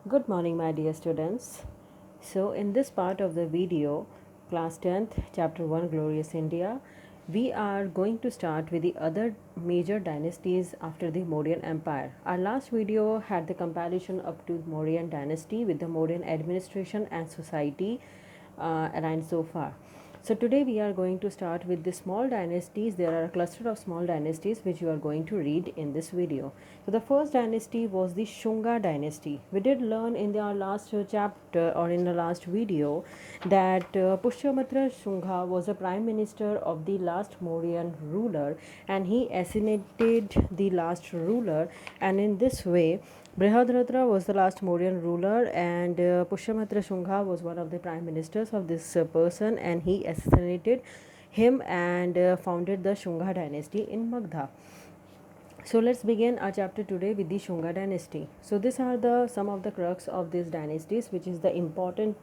Good morning, my dear students. So, in this part of the video, class 10th, chapter 1, Glorious India, we are going to start with the other major dynasties after the Mauryan Empire. Our last video had the comparison up to Mauryan dynasty with the Mauryan administration and society aligned so far. So today we are going to start with the small dynasties. There are a cluster of small dynasties which you are going to read in this video. So the first dynasty was the Shunga dynasty. We did learn in our last chapter or in the last video that Pushyamitra Shunga was the prime minister of the last Mauryan ruler, and he assassinated the last ruler, and in this way Brihadratra was the last Mauryan ruler, and Pushyamitra Shunga was one of the prime ministers of this person, and he assassinated him and founded the Shunga dynasty in Magdha. So let's begin our chapter today with the Shunga dynasty. So these are the some of the crux of these dynasties, which is the important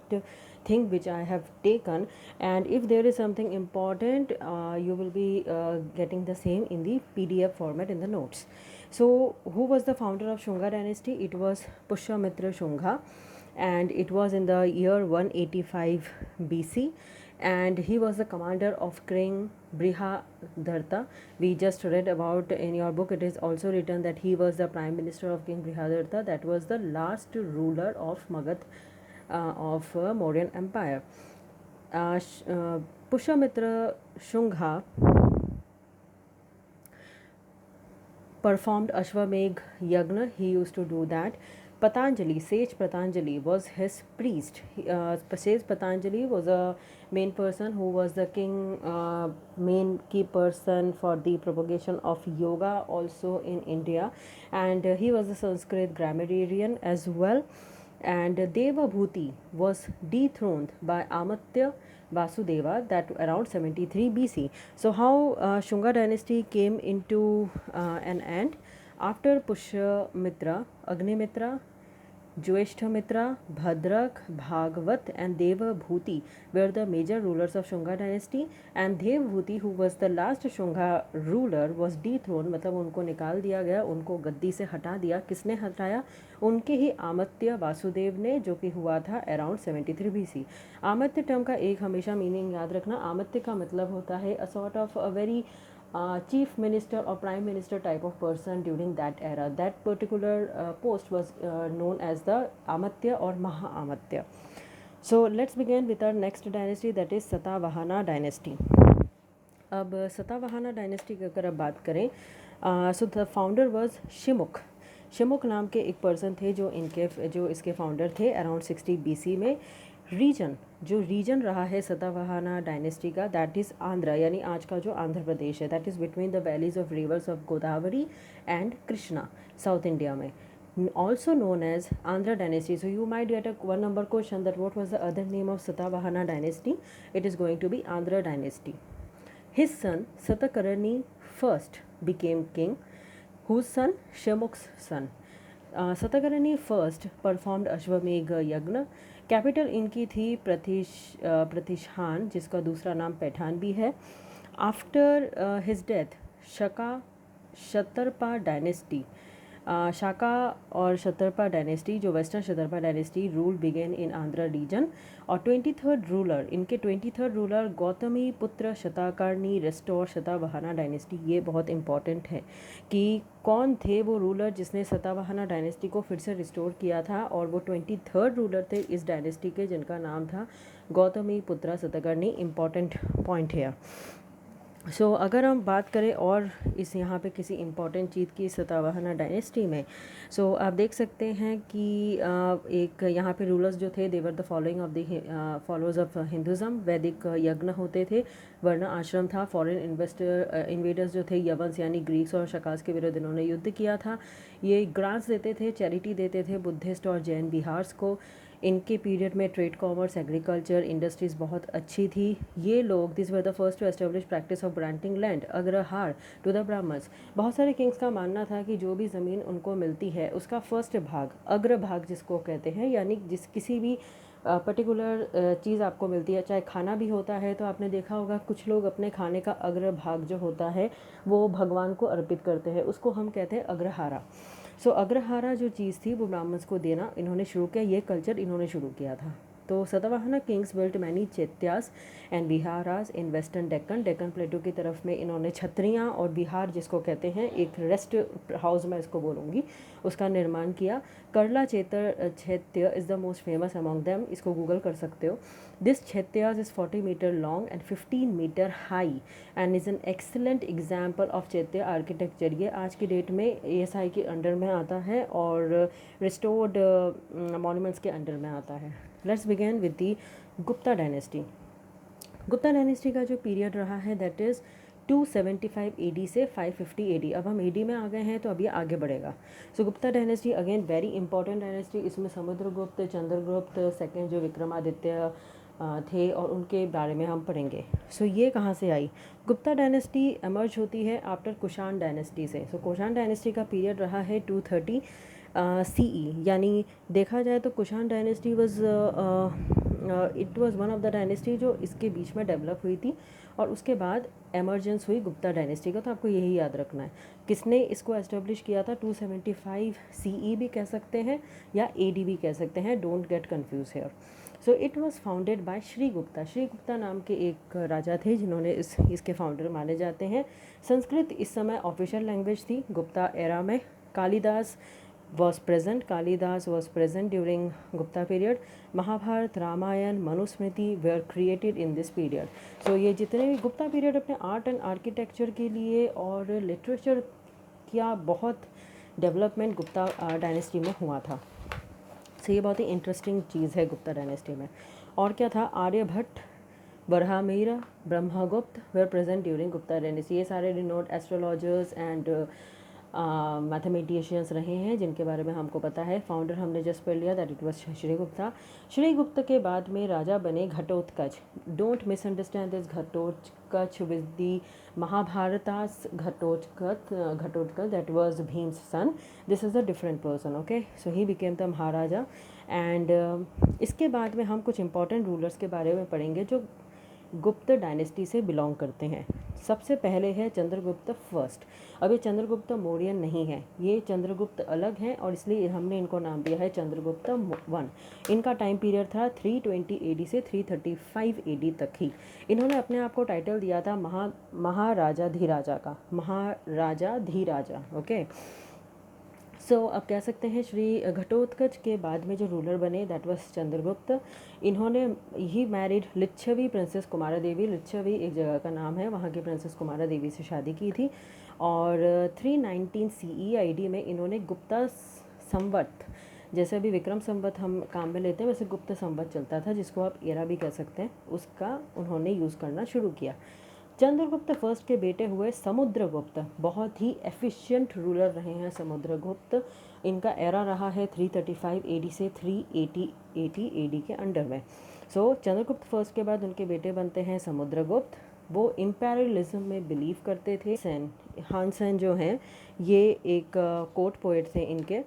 thing which I have taken. And if there is something important, you will be getting the same in the PDF format in the notes. So who was the founder of Shunga dynasty? It was Pushyamitra Shunga, and it was in the year 185 BC, and he was the commander of King Brihadarta. We just read about in your book, it is also written that he was the prime minister of King Brihadarta. That was the last ruler of Magadh of Mauryan Empire. Pushyamitra Shunga performed Ashwamegh Yagna. He used to do that. Patanjali, sage Patanjali was his priest. Sage Patanjali was a main person who was the king, main key person for the propagation of yoga also in India, and he was a Sanskrit grammarian as well. And Devabhuti was dethroned by Amatya Vasudeva, that around 73 BC. So how Shunga dynasty came into an end? After Pushyamitra, Agnimitra, Jyeshtamitra, Bhadrak, Bhagavat and Devabhuti were the major rulers of Shunga dynasty, and Devabhuti, who was the last Shunga ruler, was dethroned, मतलब उनको निकाल दिया गया, उनको गद्दी से हटा दिया. किसने हटाया? उनके ही आमत्य वासुदेव ने, जो कि हुआ था अराउंड 73 BC. आमत्य टर्म का एक हमेशा मीनिंग याद रखना. आमत्य का मतलब होता है a sort of a very chief minister or prime minister type of person during that era. That particular post was known as the Amatya or Maha Amatya. So let's begin with our next dynasty, that is Satavahana dynasty. अब सतावाहना dynasty की अगर अब बात करें, so the founder was Shimukh. Shimukh नाम के एक person थे जो इसके फाउंडर थे अराउंड 60 BC में. रीजन रहा है सतावाहना डायनेस्टी का, दैट इज़ आंध्र, यानी आज का जो आंध्र प्रदेश है, that is between the valleys of reverse of Godavari and Krishna, south India में, also known as Andhra dynasty. So you might get a 1 number question that what was the other name of Satavahana dynasty. It is going to be Andhra dynasty. His son Satakarni first became king, whose son? Shamukh's son. Satakarni first performed Ashwamegh Yagna. Capital इनकी थी प्रतिष्ठान, जिसका दूसरा नाम पैठान भी है. After his death शतरपा dynasty, शाका और शतरपा dynasty, जो western शतरपा dynasty rule began in Andhra reason. और 23rd रूलर गौतमी पुत्र शताकर्णी रेस्टोर सतावाहना डायनेस्टी. ये बहुत इंपॉर्टेंट है कि कौन थे वो रूलर जिसने सतावाहना डायनेस्टी को फिर से रिस्टोर किया था, और वो 23rd रूलर थे इस डायनेस्टी के, जिनका नाम था गौतमी पुत्र शताकर्णी. इंपॉर्टेंट पॉइंट है. सो अगर हम बात करें और इस यहाँ पे किसी इम्पॉर्टेंट चीज़ की सतावाहना डायनेस्टी में, सो आप देख सकते हैं कि एक यहाँ पे रूलर्स जो थे, they were the following of the followers of Hinduism. वैदिक यज्ञ होते थे, वर्ण आश्रम था. फॉरेन इन्वेडर्स जो थे, यवंस यानी ग्रीक्स और शकास के विरुद्ध इन्होंने युद्ध किया था. ये ग्रांट्स देते थे, चैरिटी देते थे बुद्धिस्ट और जैन बिहार्स को. इनके पीरियड में ट्रेड, कॉमर्स, एग्रीकल्चर, इंडस्ट्रीज़ बहुत अच्छी थी. ये लोग, this were the first to establish practice of granting land agrahara to the Brahmins. बहुत सारे किंग्स का मानना था कि जो भी ज़मीन उनको मिलती है उसका फर्स्ट भाग, अग्र भाग जिसको कहते हैं, यानी जिस किसी भी पर्टिकुलर चीज़ आपको मिलती है, चाहे खाना भी होता है, तो आपने देखा होगा कुछ लोग अपने खाने का अग्र भाग जो होता है वो भगवान को अर्पित करते हैं, उसको हम कहते हैं अग्रहारा. सो अग्रहारा जो चीज़ थी वो ब्राह्मण्स को देना इन्होंने शुरू किया, ये कल्चर इन्होंने शुरू किया था। तो Satavahana kings built many chaityas and viharas in western Deccan, Deccan plateau की तरफ में इन्होंने छत्रियाँ और बिहार जिसको कहते हैं एक रेस्ट हाउस मैं इसको बोलूँगी उसका निर्माण किया। Karla chaitya is the most famous among them, इसको गूगल कर सकते हो। This chaityas is 40 meter long and 15 meter high and is an excellent example of chaitya architecture. ये आज की डेट में ASI के अंडर में आता है और रिस्टोर्ड मॉन्यूमेंट्स के अंडर में आता है। Let's begin with the Gupta dynasty. Gupta dynasty का जो पीरियड रहा है दैट इज़ 275 AD से 550 AD। अब हम AD में आ गए हैं तो अब ये आगे बढ़ेगा। So Gupta dynasty again very important dynasty. इसमें समुद्रगुप्त, चंद्रगुप्त सेकेंड जो विक्रमादित्य थे और उनके बारे में हम पढ़ेंगे। सो ये कहाँ से आई? गुप्ता डायनेस्टी एमर्ज होती है आफ्टर कुषाण डायनेस्टी से। सो कुषाण डायनेस्टी का पीरियड रहा है 230 CE, यानी देखा जाए तो Kushan dynasty it was one of the dynasty जो इसके बीच में डेवलप हुई थी और उसके बाद एमर्जेंस हुई गुप्ता डायनेस्टी का। तो आपको यही याद रखना है किसने इसको एस्टेब्लिश किया था। 275 CE भी कह सकते हैं या AD भी कह सकते हैं, don't get confuse here. So it was founded by Shri Gupta. Shri Gupta नाम के एक राजा थे जिन्होंने इसके फाउंडर माने जाते हैं। संस्कृत इस समय ऑफिशियल लैंग्वेज थी गुप्ता एरा में। Kalidas Kalidas was present during Gupta period. Mahabharat, Ramayan, Manusmriti were created in this period. So ये जितने भी गुप्ता पीरियड अपने आर्ट एंड आर्किटेक्चर के लिए और लिटरेचर का बहुत डेवलपमेंट गुप्ता डायनेस्टी में हुआ था। सो ये बहुत ही इंटरेस्टिंग चीज़ है गुप्ता डायनेस्टी में। और क्या था? Aryabhata, Varahamihira, Brahmagupta were present during Gupta dynasty. ये सारे रिनोड एस्ट्रोलॉजर्स एंड मैथमेटिशियंस रहे हैं जिनके बारे में हमको पता है। फाउंडर हमने जस्ट पढ़ लिया that it was Srigupta. Srigupta के बाद में राजा बने Ghatotkacha. Don't misunderstand this Ghatotkacha with the Mahabharata's Ghatotkacha that was Bhima's son. This is a different person, okay. So he became the maharaja and इसके बाद में हम कुछ इंपॉर्टेंट रूलर्स के बारे में पढ़ेंगे जो गुप्त डायनेस्टी से बिलोंग करते हैं। सबसे पहले है चंद्रगुप्त फर्स्ट। अब ये चंद्रगुप्त मौर्य नहीं है, ये चंद्रगुप्त अलग हैं और इसलिए हमने इनको नाम दिया है चंद्रगुप्त 1। इनका टाइम पीरियड था 320 AD से 335 AD तक ही। इन्होंने अपने आप को टाइटल दिया था महाराजाधिराजा का, महाराजाधिराजा, ओके। सो अब कह सकते हैं श्री घटोत्कच के बाद में जो रूलर बने दैट वाज चंद्रगुप्त। इन्होंने he married Licchavi princess Kumara देवी। लिच्छवी एक जगह का नाम है, वहाँ की प्रिंसेस कुमारा देवी से शादी की थी। और 319 CE AD में इन्होंने गुप्ता संवत, जैसे अभी विक्रम संवत हम काम में लेते हैं वैसे गुप्त संवत चलता था जिसको आप एरा भी कह सकते हैं, उसका उन्होंने यूज़ करना शुरू किया। चंद्रगुप्त फर्स्ट के बेटे हुए समुद्रगुप्त। बहुत ही एफिशिएंट रूलर रहे हैं समुद्रगुप्त। इनका एरा रहा है 335 AD से 380 AD के अंडर में। सो चंद्रगुप्त फर्स्ट के बाद उनके बेटे बनते हैं समुद्रगुप्त। वो इम्पेरियलिज्म में बिलीव करते थे। हानसेन जो हैं ये एक कोर्ट पोएट थे इनके।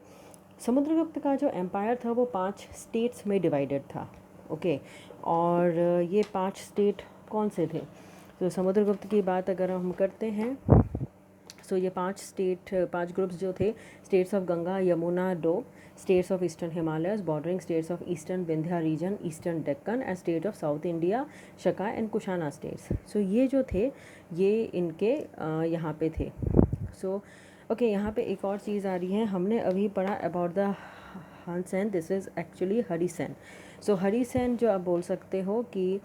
समुद्रगुप्त का जो एम्पायर था वो 5 स्टेट्स में डिवाइडेड था, ओके। और ये 5 स्टेट कौन से थे? तो समुद्रगुप्त की बात अगर हम करते हैं सो ये 5 ग्रुप्स जो थे, स्टेट्स ऑफ गंगा, यमुना, डो, states of eastern Himalayas, bordering states of eastern Vindhya region, eastern Deccan and state of South India, Shaka and Kushana states. So ये जो थे ये इनके यहाँ पे थे। सो ओके, यहाँ पे एक और चीज़ आ रही है, हमने अभी पढ़ा about the Hansen, this is actually Harisena. So Harisena जो आप बोल सकते हो कि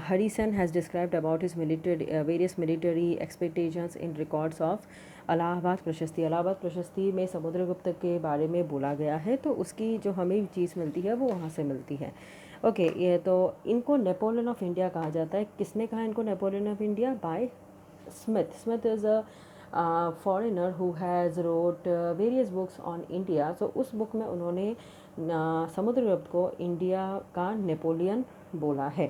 Harisen has described about his various military expectations in records of Allahabad प्रशस्ति। इलाहाबाद प्रशस्ति में समुद्रगुप्त के बारे में बोला गया है, तो उसकी जो हमें चीज़ मिलती है वो वहाँ से मिलती है, ओके। ये तो इनको नेपोलियन ऑफ इंडिया कहा जाता है। किसने कहा इनको Napoleon of India? By Smith. Smith is a foreigner who has wrote various books on India. So उस बुक में उन्होंने समुद्रगुप्त को इंडिया का नेपोलियन बोला है।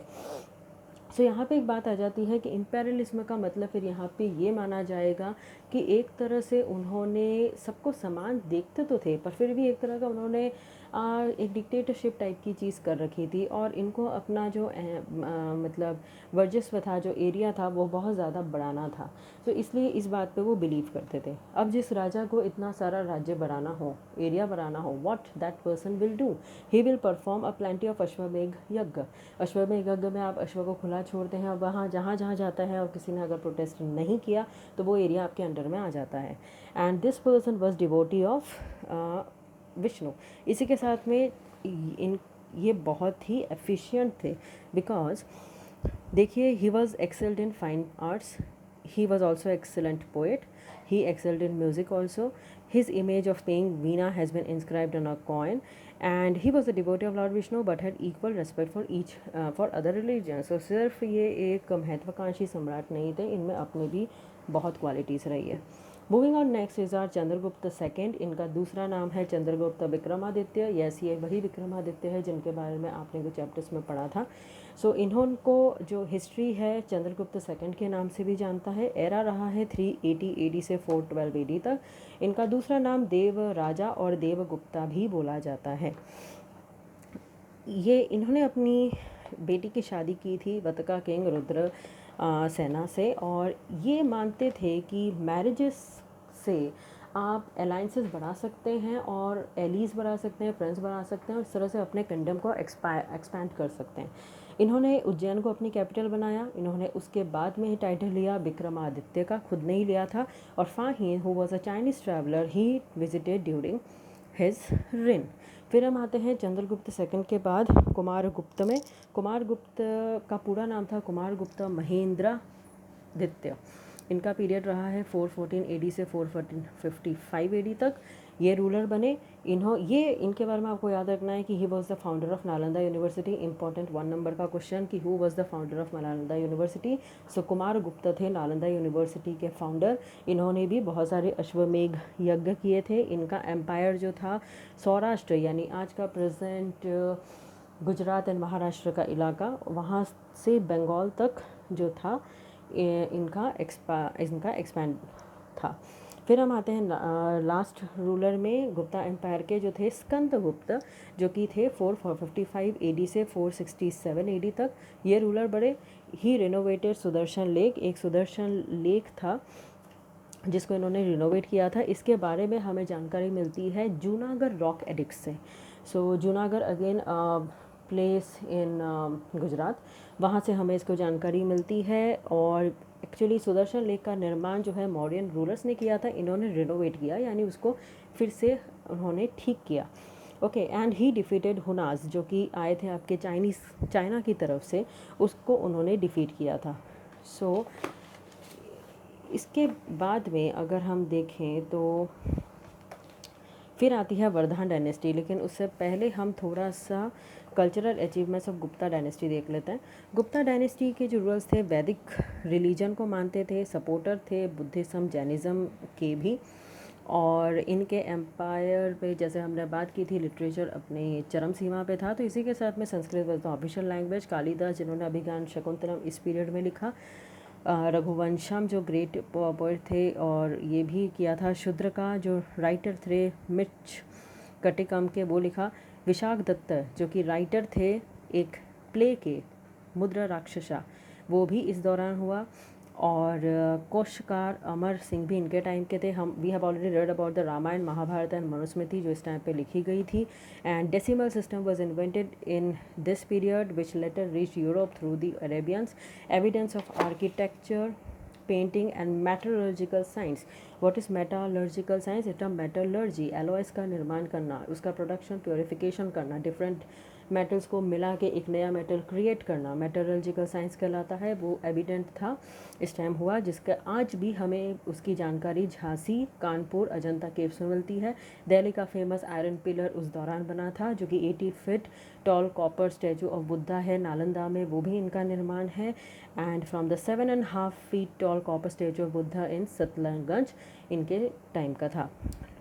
सो यहाँ पे एक बात आ जाती है कि इम्पेरियलिज्म का मतलब फिर यहाँ पे ये माना जाएगा कि एक तरह से उन्होंने सबको समान देखते तो थे पर फिर भी एक तरह का उन्होंने एक डिक्टेटरशिप टाइप की चीज़ कर रखी थी, और इनको अपना जो मतलब वर्चस्व था, जो एरिया था, वो बहुत ज़्यादा बढ़ाना था। तो इसलिए इस बात पे वो बिलीव करते थे। अब जिस राजा को इतना सारा राज्य बढ़ाना हो, एरिया बढ़ाना हो, what that person will do, he will perform a plenty of Ashwamedha yagya. Ashwamedha यज्ञ में आप अश्व को खुला छोड़ते हैं, और वहाँ जहाँ जहाँ जाता है और किसी ने अगर प्रोटेस्ट नहीं किया तो वो एरिया आपके अंडर में आ जाता है। And this person was devotee of Vishnu. इसी के साथ में इन ये बहुत ही एफिशिएंट थे, बिकॉज देखिए, he was excelled in fine arts, he was also excellent poet, he excelled in music also, his image of playing veena has been inscribed on a coin, and he was a devotee of Lord Vishnu but had equal respect for each for other religions. So सिर्फ ये एक महत्वाकांक्षी सम्राट नहीं थे, इनमें अपने भी बहुत क्वालिटीज़ रही है। Moving on next is are Chandragupta second. इनका दूसरा नाम है चंद्रगुप्त विक्रमादित्य। यस, ये वही विक्रमादित्य है जिनके बारे में आपने कुछ चैप्टर्स में पढ़ा था। सो इन्होंने जो हिस्ट्री है चंद्रगुप्त सेकंड के नाम से भी जानता है। एरा रहा है 380 AD से 412 AD तक। इनका दूसरा नाम देव राजा और देवगुप्ता भी बोला जाता है। ये इन्होंने अपनी बेटी की शादी की थी वतका किंग रुद्र सेना से, और ये मानते थे कि मैरिजेस से आप अलाइंसेस बढ़ा सकते हैं और एलीज बढ़ा सकते हैं, फ्रेंड्स बढ़ा सकते हैं, और इस तरह से अपने किंगडम को एक्सपैंड कर सकते हैं। इन्होंने उज्जैन को अपनी कैपिटल बनाया। इन्होंने उसके बाद में ही टाइटल लिया विक्रमादित्य का, खुद नहीं लिया था। और फाहीन who was a Chinese traveller he visited during his rain. फिर हम आते हैं चंद्रगुप्त सेकंड के बाद कुमारगुप्त में। कुमारगुप्त का पूरा नाम था कुमारगुप्त महेंद्रादित्य। इनका पीरियड रहा है 414 AD से 455 AD तक। ये रूलर बने। इनके बारे में आपको याद रखना है कि he was the founder of Nalanda University. Important 1 number का क्वेश्चन कि who was the founder of Nalanda University. So Kumaragupta थे नालंदा यूनिवर्सिटी के फाउंडर। इन्होंने भी बहुत सारे अश्वमेघ यज्ञ किए थे। इनका एम्पायर जो था सौराष्ट्र, यानी आज का प्रेजेंट गुजरात एंड महाराष्ट्र का इलाका, वहाँ से बंगाल तक जो था इनका एक्सपैंड था। फिर हम आते हैं लास्ट रूलर में गुप्ता एम्पायर के जो थे स्कंदगुप्त, जो कि थे 455 AD से 467 AD तक। ये रूलर बड़े। ही रिनोवेटेड सुदर्शन लेक। एक सुदर्शन लेक था जिसको इन्होंने रिनोवेट किया था। इसके बारे में हमें जानकारी मिलती है जूनागढ़ रॉक एडिक्ट से। So Junagadh again place in Gujarat, वहाँ से हमें इसको जानकारी मिलती है। और एक्चुअली सुदर्शन लेक का निर्माण जो है मौर्यन रूलर्स ने किया था, इन्होंने रिनोवेट किया, यानी उसको फिर से उन्होंने ठीक किया। Okay, and he defeated Huns, जो कि आए थे आपके चाइना की तरफ से, उसको उन्होंने डिफीट किया था। सो इसके बाद में अगर हम देखें तो फिर आती है वर्धमान डायनेस्टी। लेकिन उससे पहले हम थोड़ा सा cultural achievements of Gupta dynasty देख लेते हैं। गुप्ता डायनेस्टी के जो रूलर्स थे वैदिक रिलीजन को मानते थे, सपोर्टर थे बुद्धिज़्म जैनिज़्म के भी। और इनके एम्पायर पे जैसे हमने बात की थी, लिटरेचर अपने चरम सीमा पे था। तो इसी के साथ में Sanskrit was the official language. Kalidas जिन्होंने अभिज्ञान शकुंतलम इस पीरियड में लिखा। रघुवंशम जो ग्रेट पोएट थे, और ये भी किया था। शूद्र का जो राइटर थे मिर्च कटिकम के, वो लिखा। विशाख दत्त जो कि राइटर थे एक प्ले के मुद्रा राक्षसा, वो भी इस दौरान हुआ। और कोशकार अमर सिंह भी इनके टाइम के थे। We have already read about the Ramayana Mahabharata and Manusmriti जो इस टाइम पे लिखी गई थी। And decimal system was invented in this period which later reach Europe through the Arabians. Evidence of architecture, painting and metallurgical science. What is metallurgical science? It a metallurgy, alloys का निर्माण करना, उसका production purification करना, different metals को मिला के एक नया मेटल क्रिएट करना, मेटलर्जिकल साइंस कहलाता है। वो एविडेंट था इस टाइम हुआ, जिसका आज भी हमें उसकी जानकारी झांसी, कानपुर, अजंता केव्स में मिलती है। दिल्ली का फेमस आयरन पिलर उस दौरान बना था, जो कि 80 feet tall copper statue of Buddha है नालंदा में, वो भी इनका निर्माण है। And from the 7.5 feet tall copper statue of Buddha in Sultanganj इनके टाइम का था।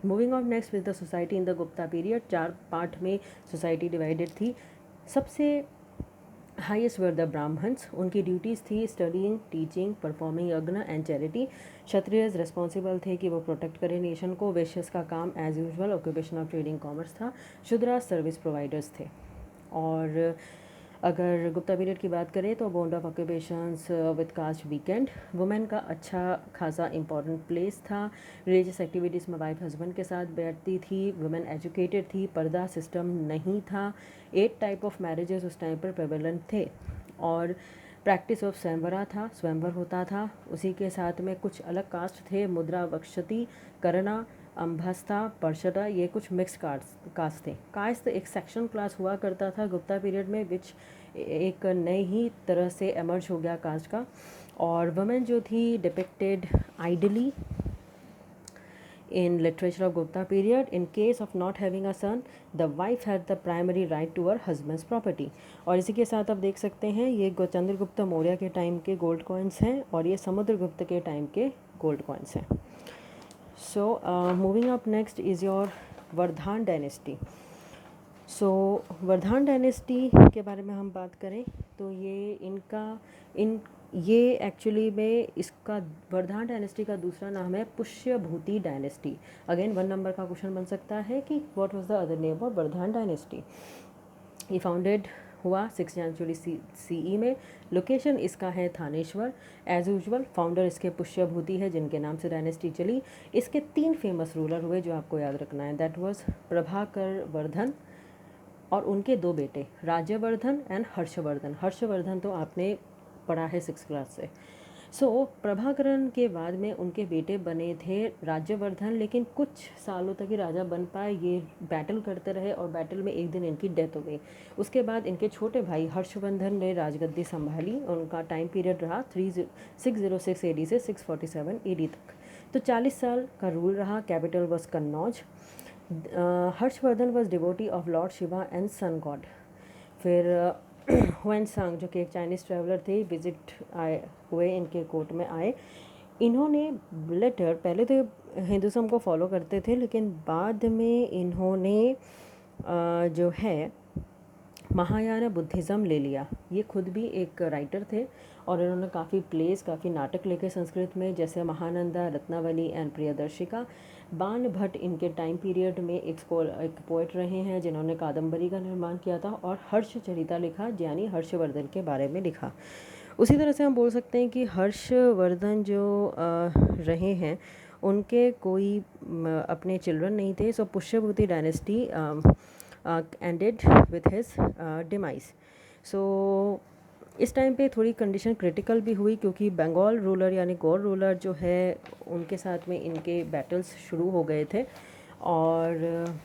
Moving on next with the society in the Gupta period. 4 part में सोसाइटी डिवाइडेड थी। सबसे हाईएस्ट वर द ब्राह्मण्स, उनकी ड्यूटीज़ थी studying, teaching, performing yagya and charity. Kshatriyas responsible थे कि वो प्रोटेक्ट करें नेशन को। वैश्यस का काम as usual occupation of trading commerce था। शूद्रास सर्विस प्रोवाइडर्स थे। और अगर गुप्ता पीरियड की बात करें तो bond of occupations with caste weakened, women का अच्छा खासा इंपॉर्टेंट प्लेस था। रिलीजियस एक्टिविटीज़ में वाइफ हस्बैंड के साथ बैठती थी। वुमेन एजुकेटेड थी। पर्दा सिस्टम नहीं था। 8 टाइप ऑफ मैरिजेस उस टाइम पर प्रेवलेंट थे। और प्रैक्टिस ऑफ स्वयंवरा था, स्वयंवर होता था। उसी के साथ में कुछ अलग कास्ट थे, मुद्रा, वक्षति, करना, अंभस्था, पर्षदा, ये कुछ मिक्स कास्ट थे। कास्ट एक सेक्शन क्लास हुआ करता था गुप्ता पीरियड में, विच एक नई ही तरह से एमर्ज हो गया कास्ट का। और वुमेन जो थी depicted ideally in literature of Gupta period. In case of not having a son, the wife had the primary right to her husband's property. और इसी के साथ आप देख सकते हैं ये चंद्रगुप्त मौर्य के टाइम के गोल्ड कॉइन्स हैं और ये समुद्रगुप्त के टाइम के गोल्ड कॉइन्स हैं। So moving up next is your Vardhan dynasty. So Vardhan dynasty के बारे में हम बात करें तो ये एक्चुअली में इसका वर्धान डायनेस्टी का दूसरा नाम है पुष्यभूति डायनेस्टी। अगेन 1 नंबर का क्वेश्चन बन सकता है कि what was the other name of Vardhan dynasty. ये फाउंडेड हुआ 6 जनवरी CE में। लोकेशन इसका है थानेश्वर। एज यूजुअल फाउंडर इसके पुष्यभूति है जिनके नाम से डायनेस्टी चली। इसके 3 फेमस रूलर हुए जो आपको याद रखना है, दैट वाज प्रभाकर वर्धन और उनके 2 बेटे राज्यवर्धन एंड हर्षवर्धन। हर्षवर्धन तो आपने पढ़ा है 6th क्लास से। सो प्रभाकरण के बाद में उनके बेटे बने थे राज्यवर्धन, लेकिन कुछ सालों तक ही राजा बन पाए। ये बैटल करते रहे और बैटल में एक दिन इनकी डेथ हो गई। उसके बाद इनके छोटे भाई हर्षवर्धन ने राजगद्दी संभाली। उनका टाइम पीरियड रहा 606 AD से 647 AD तक। तो 40 साल का रूल रहा। Capital was Kannauj. Harshavardhana was devotee of Lord Shiva and sun god. फिर हुएन सांग जो कि एक चाइनीज़ ट्रैवलर थे, विजिट आए हुए इनके कोर्ट में आए। इन्होंने लेटर पहले तो हिंदुज़म को फॉलो करते थे, लेकिन बाद में इन्होंने जो है महायान बुद्धिज़्म ले लिया। ये खुद भी एक राइटर थे और इन्होंने काफ़ी प्लेस, काफ़ी नाटक लिखे संस्कृत में, जैसे महानंदा, रत्नावली एंड प्रियदर्शिका। बाण भट्ट इनके टाइम पीरियड में एक पोएट रहे हैं जिन्होंने कादम्बरी का निर्माण किया था और हर्षचरिता लिखा, यानी हर्षवर्धन के बारे में लिखा। उसी तरह से हम बोल सकते हैं कि हर्षवर्धन जो रहे हैं उनके कोई अपने चिल्ड्रन नहीं थे। So Pushyabhuti dynasty ended with his demise. So इस टाइम पे थोड़ी कंडीशन क्रिटिकल भी हुई क्योंकि बंगाल रूलर यानी गौर रूलर जो है उनके साथ में इनके बैटल्स शुरू हो गए थे और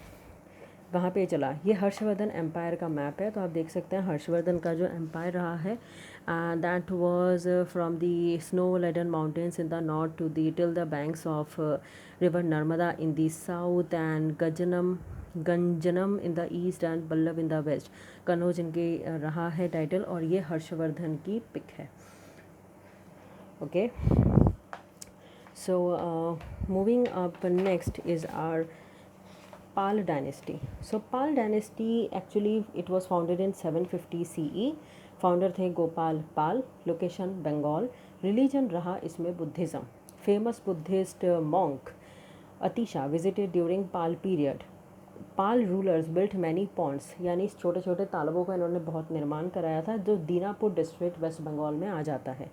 वहाँ पे चला। ये हर्षवर्धन एम्पायर का मैप है, तो आप देख सकते हैं हर्षवर्धन का जो एम्पायर रहा है that was from the snow laden mountains in the north to the till the banks of river Narmada in the south and Ganjam in the east and Vallabh in the west. Kannauj इनके रहा है टाइटल और ये हर्षवर्धन की पिक है। Okay, so moving up next is our Pal dynasty. So Pal dynasty actually it was founded in 750 CE. Founder थे Gopal Pal. Location Bengal. Religion रहा इसमें Buddhism. Famous Buddhist monk Atisha visited during Pal period. Pal rulers built many ponds, यानी छोटे छोटे तालाबों का इन्होंने बहुत निर्माण कराया था जो दीनापुर डिस्ट्रिक्ट वेस्ट बंगाल में आ जाता है।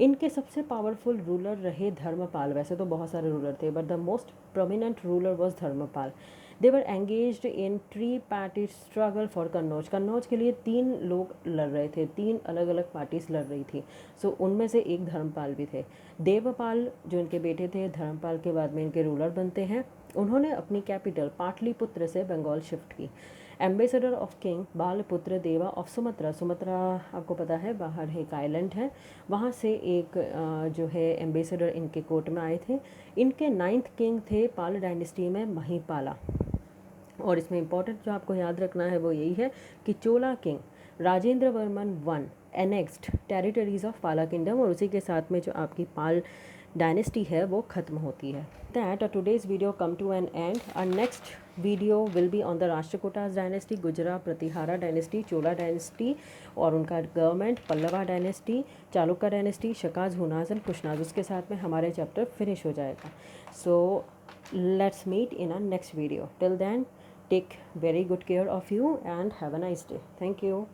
इनके सबसे पावरफुल रूलर रहे धर्मपाल। वैसे तो बहुत सारे रूलर थे but the most prominent ruler was Dharmapala. They were engaged in tri party struggle for Kannauj. Kannauj के लिए 3 लोग लड़ रहे थे, 3 अलग अलग पार्टीज लड़ रही थी। सो उनमें से एक धर्मपाल भी थे। देवपाल जो इनके बेटे थे, धर्मपाल के बाद में इनके रूलर बनते हैं। उन्होंने अपनी कैपिटल पाटलिपुत्र से बंगाल शिफ्ट की। एम्बेसडर ऑफ किंग बालपुत्र देवा ऑफ सुमत्रा। सुमत्रा आपको पता है बाहर एक आइलैंड है, वहाँ से एक जो है एम्बेसडर इनके कोर्ट में आए थे। इनके 9th किंग थे पाल डायनेस्टी में महिपाला। और इसमें इंपॉर्टेंट जो आपको याद रखना है वो यही है कि Chola king Rajendra Varman 1 annexed territories of Pala kingdom और उसी के साथ में जो आपकी पाल डायनेस्टी है वो ख़त्म होती है। That today's video come to an end. Our next video will be on the Rashtrakutas dynasty, Gujarat Pratihara dynasty, Chola dynasty और उनका government, Pallava dynasty, Chalukya dynasty, Shakas, Hunas and Kushanas. उसके साथ में हमारे चैप्टर फिनिश हो जाएगा। So let's meet in a next video. Till then, take very good care of you and have a nice day. Thank you.